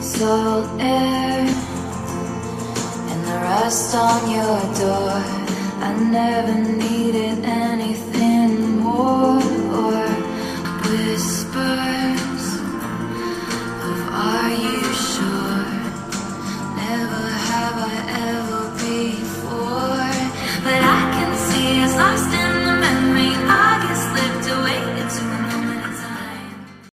salt air and the rust on your door. I never needed anything more. Whisper